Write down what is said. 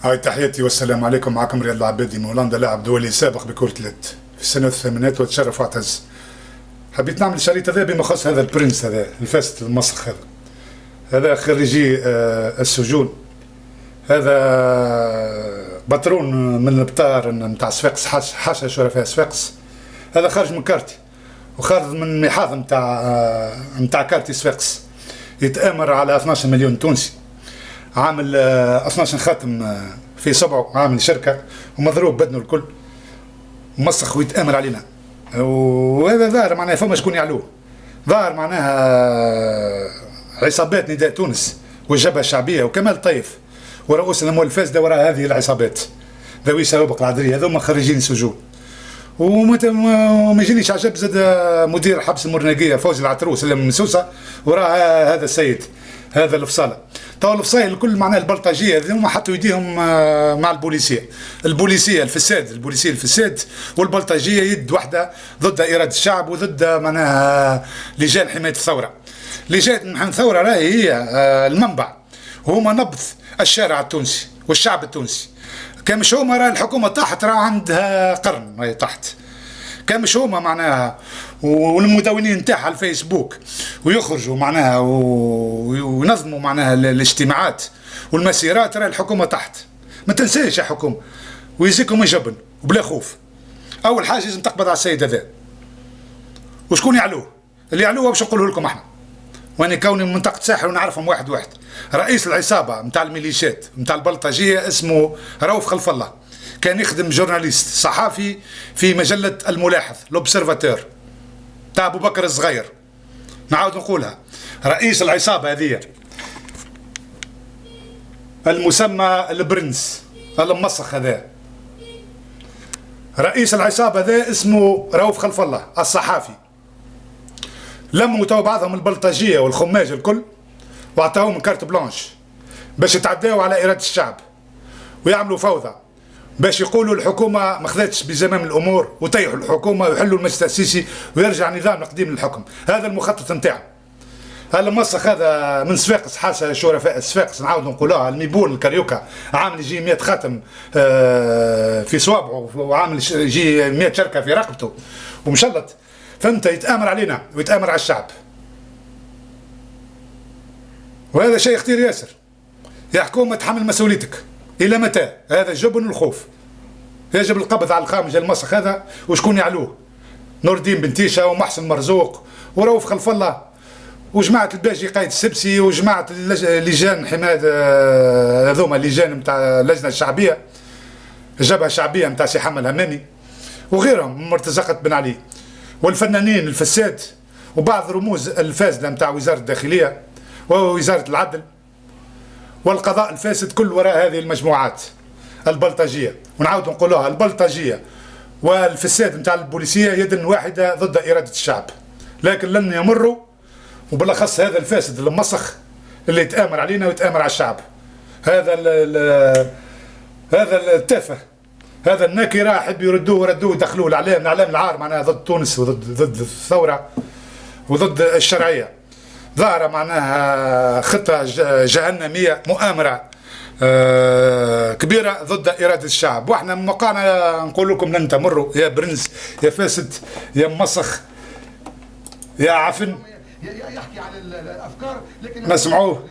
هاي تحياتي والسلام عليكم. معكم رياض العبادي من هولندا، لاعب دولي سابق بكرة اليد في السنة الثمانينات، واتشرف واعتز. حبيت نعمل الشريط هذا بما يخص هذا البرنس هذا الفاسد المسخ هذا خريجي السجون. هذا بطرون من البطار نتاع صفاقس، حاشا شرفاء صفاقس. هذا خارج من كارتي وخارج من محاض نتاع كارتي صفاقس، يتآمر على 12 مليون تونسي، عامل 12 خاتم في صبعه، عامل شركة ومضروب بدنه الكل مسخ ويتآمر علينا. وهذا ظاهر معناها فما شكون يعلوه، ظاهر معناها عصابات نداء تونس والجبهة الشعبية وكمال طيف ورؤوس الأموال الفاسدة وراء هذه العصابات ذوي سوابق العذرية، هذوما خريجين سجون. وما يجينيش عجب زاد مدير حبس المرناقية فوزي العتروس اللي من سوسة وراء هذا السيد هذا الفصالة. تو الفصايل الكل معناها البلطجيه هذوما حطوا يديهم مع البوليسيه الفساد والبلطجيه يد واحده ضد اراده الشعب وضد معناها لجان حمايه الثوره. لجان حمايه الثوره راهي هي المنبع، وهما نبض الشارع التونسي والشعب التونسي. كان مش هما راه الحكومه طاحت، راه عندها قرن راهي طاحت. كان مش هما معناها والمدونين نتاعها على الفيسبوك ويخرجوا معناها وينظموا معناها الاجتماعات والمسيرات، راه الحكومه تحت. ما تنساش يا حكومه، ويزيكم يجبن وبلا خوف. اول حاجه لازم تقبض على السيد هذا. وشكون يعلوه؟ اللي يعلوه باش نقوله لكم احنا، وانا كوني من منطقه ساحل ونعرفهم واحد واحد. رئيس العصابه نتاع الميليشيات نتاع البلطجيه اسمه رؤوف خلف الله، كان يخدم جورناليست صحافي في مجله الملاحظ لوبسيرفاتور تاع ابو بكر الصغير. نعاود نقولها، رئيس العصابه هذه المسمى البرنس المسخ هذا، رئيس العصابه هذا اسمه رؤوف خلف الله الصحافي. لموا تو بعضهم البلطجيه والخماج الكل واعطاهم كارت بلانش باش يتعداوا على اراده الشعب ويعملوا فوضى، باش يقولوا الحكومه ما خذتش بزمام الامور وطيحوا الحكومه ويحلوا المجلس التاسيسي ويرجع نظام قديم للحكم. هذا المخطط نتاعو. هذا المسخ هذا من صفاقس، حاشا شرفاء صفاقس، نعاود نقولوها، الميبول الكاريوكا، عامل يجي 100 خاتم في صوابعه وعامل يجي 100 شركه في رقبته ومشلط، فهمت؟ يتآمر علينا ويتآمر على الشعب. وهذا شيء خطير ياسر. يا حكومه تحمل مسؤوليتك. الى متى؟ هذا الجبن والخوف. يجب القبض على الخامج المسخ هذا. وشكون يعلوه؟ نور الدين بنتيشه ومحسن مرزوق ورؤوف خلف الله وجماعه الباجي قايد السبسي وجماعه لجان حمايه، هذوما اللجان نتاع اللجنه الشعبيه، الجبهه الشعبيه نتاع سي حمد الهمامي وغيرهم، مرتزقه بن علي، والفنانين الفساد وبعض رموز الفاسده نتاع وزاره الداخليه ووزاره العدل والقضاء الفاسد، كل وراء هذه المجموعات البلطجيه. ونعاود نقولوها، البلطجيه والفساد نتاع البوليسيه يد واحده ضد اراده الشعب، لكن لن يمروا. وبالاخص هذا الفاسد المسخ اللي يتآمر علينا ويتآمر على الشعب، هذا التافه، هذا النكره، حب يردوه يدخلوه الاعلام العار معناها ضد تونس وضد الثوره وضد الشرعيه. ظاهره معناها خطه جهنميه، مؤامره كبيره ضد اراده الشعب. واحنا من موقعنا نقول لكم لن تمروا يا برنس يا فاسد يا مسخ يا عفن. يحكي عن الافكار لكن ما سمعوه.